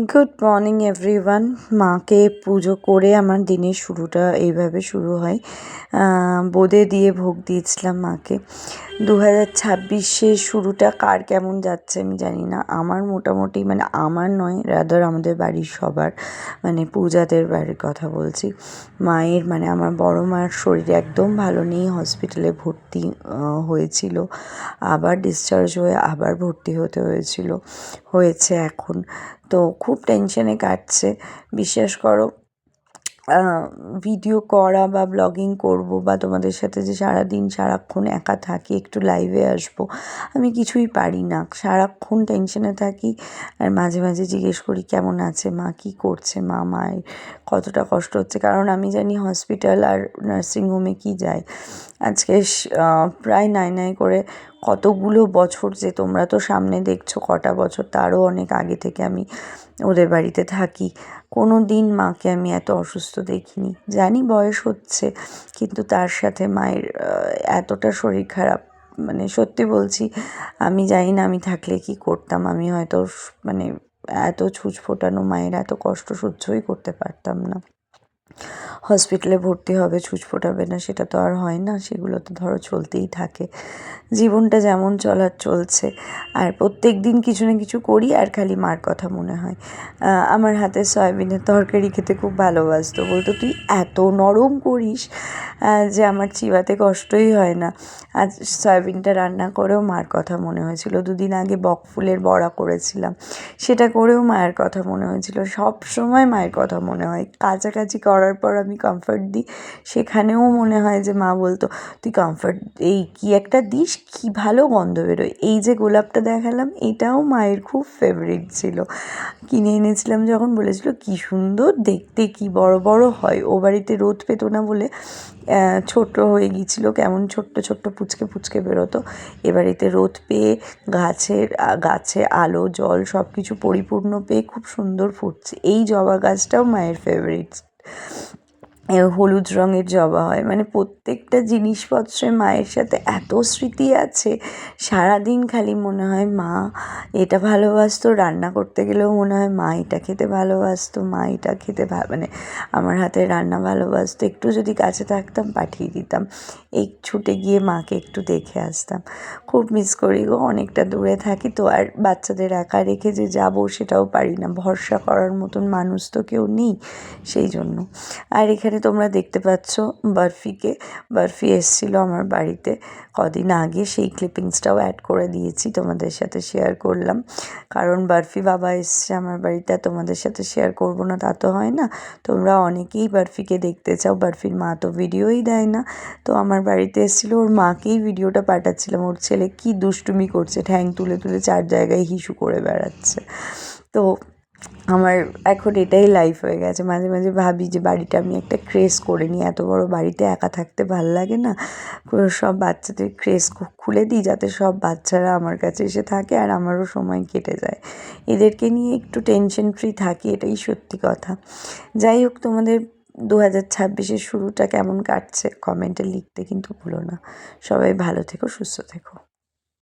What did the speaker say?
Good morning everyone. মাকে পুজো করে আমার দিনের শুরুটা এইভাবে শুরু হয়। বোঁদে দিয়ে ভোগ দিয়েছিলাম মাকে। 2026-এর শুরুটা কার কেমন যাচ্ছে আমি জানি না। আমার মোটামুটি আমার নয়, রাদার আমাদের বাড়ির সবার, পূজাদের বাড়ির কথা বলছি। মায়ের আমার বড় মায়ের শরীর একদম ভালো নেই, হসপিটালে ভর্তি হয়েছিল, আবার ডিসচার্জ হয়ে আবার ভর্তি হতে হয়েছে এখন। তো খুব টেনশনে কাটছে। বিশ্বাস করো, ভিডিও করা বা ব্লগিং করব বা তোমাদের সাথে যে সারাক্ষণ একা থাকি, একটু লাইভে আসবো, আমি কিছুই পারি না। সারাক্ষণ টেনশনে থাকি আর মাঝে মাঝে জিজ্ঞেস করি কেমন আছে মা, কী করছে মায়ের কতটা কষ্ট হচ্ছে। কারণ আমি জানি হসপিটাল আর নার্সিংহোমে কী যায়। আজকে প্রায় নাই করে কতগুলো বছর, যে তোমরা তো সামনে দেখছো কটা বছর, তারও অনেক আগে থেকে আমি ওদের বাড়িতে থাকি। কোনো দিন মাকে আমি এত অসুস্থ দেখিনি। জানি বয়স হচ্ছে, কিন্তু তার সাথে মায়ের এতটা শরীর খারাপ, সত্যি বলছি, আমি জানি না আমি থাকলে কি করতাম। আমি হয়তো এত ছুঁচ ফোটানো মায়ের এত কষ্ট সহ্যই করতে পারতাম না। হসপিটালে ভর্তি হবে, ছুঁচ ফোটাবে না, সেটা তো আর হয় না। সেগুলো তো ধরো চলতেই থাকে। জীবনটা যেমন চলার চলছে, আর প্রত্যেক দিন কিছু না কিছু করি আর খালি মার কথা মনে হয়। আমার হাতে সয়াবিনের তরকারি খেতে খুব ভালোবাসতো, বলতো তুই এত নরম করিস যে আমার চিবাতে কষ্টই হয় না। আজ সয়াবিনটা রান্না করেও মার কথা মনে হয়েছিল। দুদিন আগে বকফুলের বড়া করেছিলাম, সেটা করেও মায়ের কথা মনে হয়েছিল। সব সময় মায়ের কথা মনে হয়। কাছাকাছি করার পর আমি কমফর্ট দিই, সেখানেও মনে হয় যে মা বলতো তুই কমফর্ট এই কী একটা দিস, কী ভালো গন্ধ বেরোয়। এই যে গোলাপটা দেখালাম, এটাও মায়ের খুব ফেভারিট ছিল। কিনে এনেছিলাম যখন, বলেছিল কী সুন্দর দেখতে, কী বড় বড় হয়। ও বাড়িতে রোদ পেতো না বলে ছোট হয়ে গিয়েছিলো, কেমন ছোট্ট ছোট্ট পুচকে বেরোতো। এ বাড়িতে রোদ পেয়ে গাছে আলো জল সব কিছু পরিপূর্ণ পেয়ে খুব সুন্দর ফুটছে। এই জবা গাছটাও মায়ের ফেভারিট, হলুদ রঙের জবা হয়। প্রত্যেকটা জিনিসপত্রে মায়ের সাথে এত স্মৃতি আছে। সারাদিন খালি মনে হয় মা এটা ভালোবাসতো, রান্না করতে গেলেও মনে হয় মা এটা খেতে ভালোবাসতো, মা এটা খেতে আমার হাতের রান্না ভালোবাসতো। একটু যদি কাছে থাকতাম পাঠিয়ে দিতাম, এই ছুটে গিয়ে মাকে একটু দেখে আসতাম। খুব মিস করি গো। অনেকটা দূরে থাকি তো, আর বাচ্চাদের একা রেখে যে যাবো সেটাও পারি না। ভরসা করার মতন মানুষ তো কেউ নেই, সেই জন্য। আর এখানে তোমরা দেখতে পাচ্ছ বরফি এসেছিলো আমার বাড়িতে কদিন আগে, সেই ক্লিপিংসটাও অ্যাড করে দিয়েছি, তোমাদের সাথে শেয়ার করলাম। কারণ বরফি বাবা এসছে আমার বাড়িতে, তোমাদের সাথে শেয়ার করবো না তা তো হয় না। তোমরা অনেকেই বরফিকে দেখতে চাও, বরফির মা তো ভিডিওই দেয় না। তো আমার বাড়িতে এসেছিলো, ওর মাকেই ভিডিওটা পাঠাচ্ছিলাম। ওর ছেলে কি দুষ্টুমি করছে, ঠ্যাং তুলে তুলে 4 জায়গায় হিসু করে বেড়াচ্ছে। তো আমার এখন এটাই লাইফ হয়ে গেছে। মাঝে মাঝে ভাবি যে বাড়িটা আমি একটা ক্রেশ করে নিই। এত বড় বাড়িতে একা থাকতে ভাল লাগে না, সব বাচ্চাদের ক্রেশ খুলে দিই, যাতে সব বাচ্চারা আমার কাছে এসে থাকে আর আমারও সময় কেটে যায়। এদেরকে নিয়ে একটু টেনশন ফ্রি থাকি, এটাই সত্যি কথা। যাই হোক, তোমাদের 2026-এর শুরুটা কেমন কাটছে কমেন্টে লিখতে কিন্তু ভুলো না। সবাই ভালো থেকো, সুস্থ থেকো।